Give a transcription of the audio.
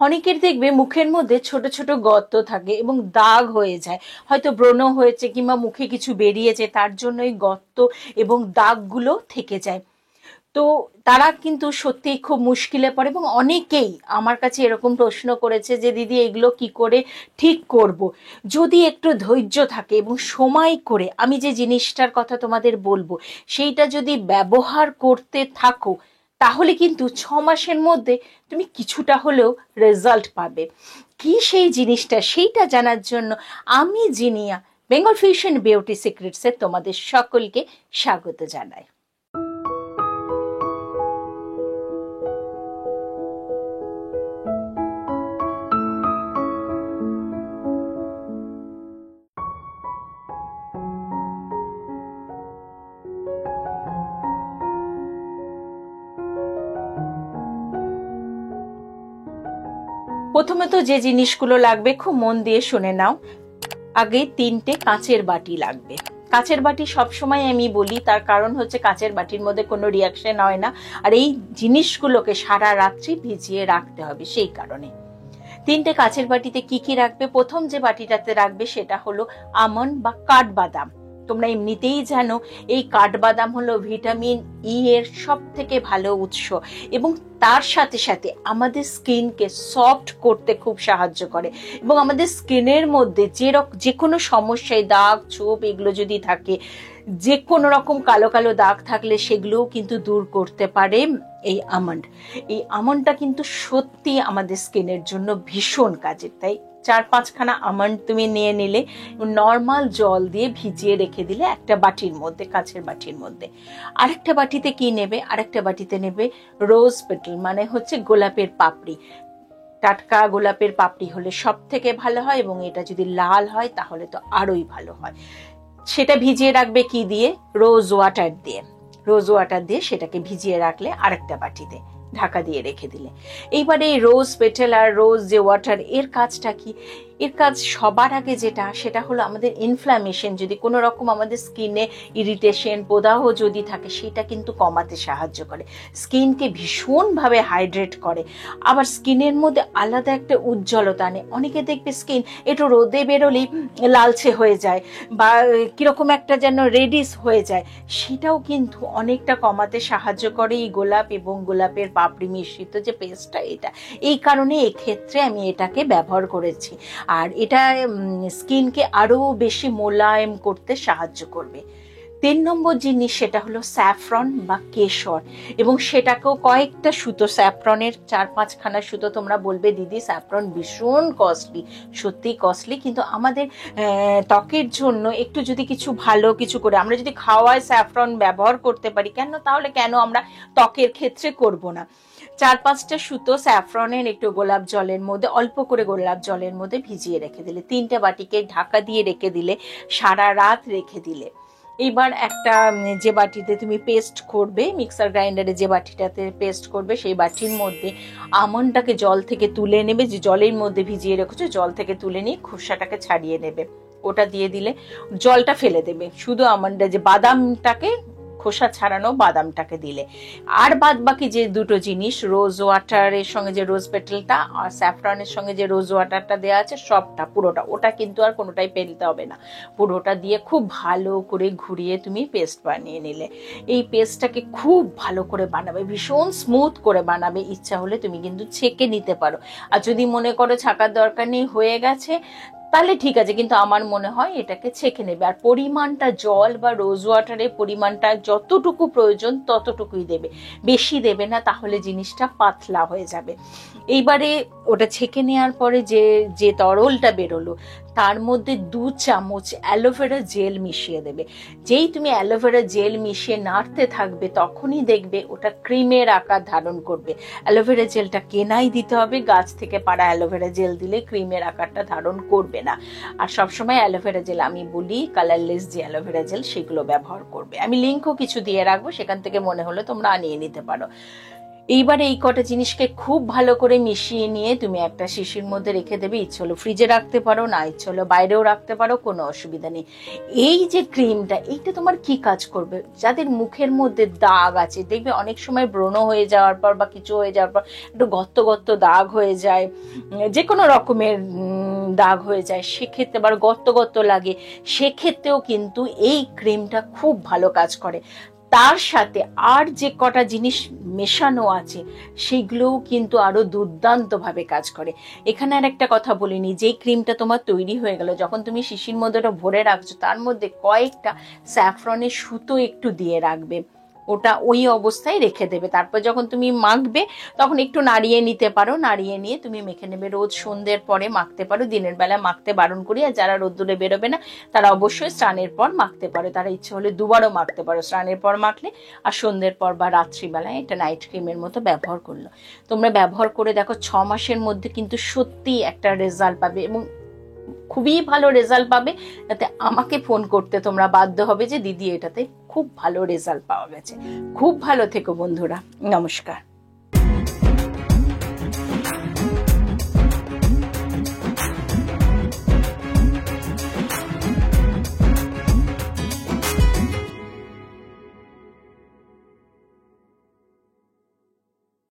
অনেকের দেখবে মুখের মধ্যে ছোট ছোট গর্ত থাকে এবং দাগ হয়ে যায়, হয়তো ব্রণ হয়েছে কিংবা মুখে কিছু বেরিয়েছে, তার জন্য এই গর্ত এবং দাগগুলো থেকে যায়। তো তারা কিন্তু সত্যিই খুব মুশকিলে পড়ে, এবং অনেকেই আমার কাছে এরকম প্রশ্ন করেছে যে দিদি এগুলো কি করে ঠিক করব। যদি একটু ধৈর্য থাকে এবং সময় করে আমি যে জিনিসটার কথা তোমাদের বলবো সেইটা যদি ব্যবহার করতে থাকো, তাহলে কিন্তু 6 মাসের মধ্যে তুমি কিছুটা হলেও রেজাল্ট পাবে। কি সেই জিনিসটা, সেইটা জানার জন্য আমি জিনিয়া বেঙ্গল ফিউশন বিউটি সিক্রেটসে তোমাদের সকলকে স্বাগত জানাই। প্রথমে তো যে জিনিসগুলো লাগবে খুব মন দিয়ে শুনে নাও। আগে 3টে কাঁচের বাটি লাগবে। কাঁচের বাটি সবসময় আমি বলি, তার কারণ হচ্ছে কাঁচের বাটির মধ্যে কোনো রিয়াকশন হয় না, আর এই জিনিসগুলোকে সারা রাত্রি ভিজিয়ে রাখতে হবে, সেই কারণে 3টে কাঁচের বাটিতে কি কি রাখবে। প্রথম যে বাটিটাতে রাখবে সেটা হলো আমন্ড বা কাঠবাদাম। তোমরা এমনিতেই জানো এই কাঠবাদাম হলো ভিটামিন ই এর সব থেকে ভালো উৎস, এবং তার সাথে সাথে আমাদের স্কিনকে সফট করতে খুব সাহায্য করে, এবং আমাদের স্কিনের মধ্যে যে কোনো সমস্যায় দাগ ছোপ এগুলো যদি থাকে, যে কোনো রকম কালো কালো দাগ থাকলে সেগুলোও কিন্তু দূর করতে পারে এই আমন্ড। এই আমন্ডটা কিন্তু সত্যি আমাদের স্কিনের জন্য ভীষণ কাজের। তাই 4-5খানা আমন্ড তুমি নিয়ে নিলে, নর্মাল জল দিয়ে ভিজিয়ে রেখে দিলে একটা বাটির মধ্যে, কাঁচের বাটির মধ্যে। আরেকটা বাটিতে কি নেবে, আরেকটা বাটিতে নেবে রোজ পেটাল, মানে হচ্ছে গোলাপের পাপড়ি। টাটকা গোলাপের পাপড়ি হলে সব থেকে ভালো হয়, এবং এটা যদি লাল হয় তাহলে তো আরোই ভালো হয়। সেটা ভিজিয়ে রাখবে কি দিয়ে, রোজ ওয়াটার দিয়ে। রোজ ওয়াটার দিয়ে সেটাকে ভিজিয়ে রাখলে আরেকটা বাটিতে ঢাকা দিয়ে রেখে দিলে। এইবারে এই রোজ পেটাল আর রোজ যে ওয়াটার, এর কাজটা কি? এর কাজ সবার আগে যেটা, সেটা হলো আমাদের ইনফ্ল্যামেশন, যদি কোনো রকম আমাদের স্কিনে ইরিটেশন প্রদাহ যদি থাকে, সেটা কিন্তু কমাতে সাহায্য করে, স্কিনকে ভীষণভাবে হাইড্রেট করে, আবার স্কিনের মধ্যে আলাদা একটা উজ্জ্বলতা আনে। অনেকে দেখবে স্কিন একটু রোদে বেরোলেই লালচে হয়ে যায়, বা কিরকম একটা যেন রেডিশ হয়ে যায়, সেটাও কিন্তু অনেকটা কমাতে সাহায্য করে এই গোলাপ এবং গোলাপের পাপড়ি মিশ্রিত যে পেস্টটা, এটা এই কারণে এক্ষেত্রে আমি এটাকে ব্যবহার করেছি। আর এটা স্কিনকে আরো বেশি মোলায়েম করতে সাহায্য করবে। 3 নম্বর জিনিস সেটা হলো স্যাফরন বা কেশর, এবং সেটাকেও কয়েকটা সুতো, স্যাফরনের 4-5খানা সুতো। তোমরা বলবে দিদি স্যাফরন ভীষণ কস্টলি, সত্যি কস্টলি, কিন্তু আমাদের ত্বকের জন্য একটু যদি কিছু ভালো কিছু করে আমরা যদি খাওয়ায় স্যাফরন ব্যবহার করতে পারি, তাহলে কেন আমরা ত্বকের ক্ষেত্রে করব না। 4-5টা সুতো স্যাফরনের একটু গোলাপ জলের মধ্যে, অল্প করে গোলাপ জলের মধ্যে ভিজিয়ে রেখে দিলে, 3টে বাটিকে ঢাকা দিয়ে রেখে দিলে, সারা রাত রেখে দিলে। এইবার একটা যে বাটিতে তুমি পেস্ট করবে, মিক্সার গ্রাইন্ডারে যে বাটিটাতে পেস্ট করবে, সেই বাটির মধ্যে আমন্ডটাকে জল থেকে তুলে নেবে, যে জলের মধ্যে ভিজিয়ে রেখেছো জল থেকে তুলে নিয়ে খোসাটাকে ছাড়িয়ে নেবে, ওটা দিয়ে দিলে, জলটা ফেলে দেবে, শুধু আমন্ডটা, যে বাদামটাকে খোসা ছাড়ানো বাদামটাকে দিলে। আর বাদ বাকি যে দুটো জিনিস, রোজ ওয়াটারের সঙ্গে যে রোজ পেটালটা আর স্যাফরনের সঙ্গে যে রোজ ওয়াটারটা দেওয়া আছে, সবটা পুরোটা, ওটা কিন্তু আর কোনোটাই ফেলতে হবে না, পুরোটা দিয়ে খুব ভালো করে ঘুরিয়ে তুমি পেস্ট বানিয়ে নিলে। এই পেস্টটাকে খুব ভালো করে বানাবে, ভীষণ স্মুথ করে বানাবে। ইচ্ছা হলে তুমি কিন্তু ছেঁকে নিতে পারো, আর যদি মনে করো ছাকার দরকার নেই, হয়ে গেছে, তাহলে ঠিক আছে, কিন্তু আমার মনে হয় এটাকে ছেঁকে নেবে। আর পরিমাণটা, জল বা রোজ ওয়াটারের পরিমাণটা যতটুকু প্রয়োজন ততটুকুই দেবে, বেশি দেবে না, তাহলে জিনিসটা পাতলা হয়ে যাবে। এইবারে ওটা ছেঁকে নেওয়ার পরে যে তরলটা বেরোলো, তার মধ্যে 2 চামচ অ্যালোভেরা জেল মিশিয়ে দেবে। যেই তুমি অ্যালোভেরা জেল মিশিয়ে নাড়তে থাকবে, তখনই দেখবে ওটা ক্রিমের আকার ধারণ করবে। অ্যালোভেরা জেলটা কেনাই দিতে হবে, গাছ থেকে পাড়া অ্যালোভেরা জেল দিলে ক্রিমের আকারটা ধারণ করবে না। আর সবসময় অ্যালোভেরা জেল, আমি বলি কালারলেস যে অ্যালোভেরা জেল, সেগুলো ব্যবহার করবে। আমি লিঙ্কও কিছু দিয়ে রাখবো, সেখান থেকে মনে হলে তোমরা আনিয়ে নিতে পারো। এইবারে এই কটা জিনিসকে খুব ভালো করে মিশিয়ে নিয়ে তুমি একটা শিশির মধ্যে রেখে দেবে। ইচ্ছে হলো ফ্রিজে রাখতে পারো, না ইচ্ছে হলো বাইরেও রাখতে পারো, কোনো অসুবিধা নেই। এই যে ক্রিমটা, এইটা তোমার কি কাজ করবে, যাদের মুখের মধ্যে দাগ আছে, দেখবে অনেক সময় ব্রণ হয়ে যাওয়ার পর বা কিছু হয়ে যাওয়ার পর একটু গর্ত গর্ত দাগ হয়ে যায়, যে কোনো রকমের দাগ হয়ে যায়, সেক্ষেত্রে আবার গর্ত গর্ত লাগে, সেক্ষেত্রেও কিন্তু এই ক্রিমটা খুব ভালো কাজ করে। তার সাথে আর যে কটা জিনিস মেশানো আছে সেগুলোও কিন্তু আরো দুর্দান্ত ভাবে কাজ করে। এখানে আর একটা কথা বলিনি, যেই ক্রিমটা তোমার তৈরি হয়ে গেল, যখন তুমি শিশির মধ্যে ওটা ভরে রাখছো, তার মধ্যে কয়েকটা স্যাফরনের সুতো একটু দিয়ে রাখবে, ওটা ওই অবস্থায় রেখে দেবে। তারপর যখন তুমি মাখবে তখন একটু নাড়িয়ে নিতে পারো, নাড়িয়ে নিয়ে তুমি মেখে নেবে। রোজ সন্ধ্যের পরে মাখতে পারো, দিনের বেলা মাখতে বারণ করি। আর যারা রোদ্দুরে বেরোবে না তারা অবশ্যই স্নানের পর মাখতে পারো, তারা ইচ্ছে হলে দুবারও মাখতে পারো, স্নানের পর মাখলে আর সন্ধ্যের পর বা রাত্রিবেলায় এটা নাইট ক্রিমের মতো ব্যবহার করলো। তোমরা ব্যবহার করে দেখো, 6 মাসের মধ্যে কিন্তু সত্যি একটা রেজাল্ট পাবে এবং খুবই ভালো রেজাল্ট পাবে। যাতে আমাকে ফোন করতে তোমরা বাধ্য হবে যে দিদি এটাতে খুব ভালো রেজাল্ট পাওয়া গেছে। খুব ভালো থেকো বন্ধুরা, নমস্কার।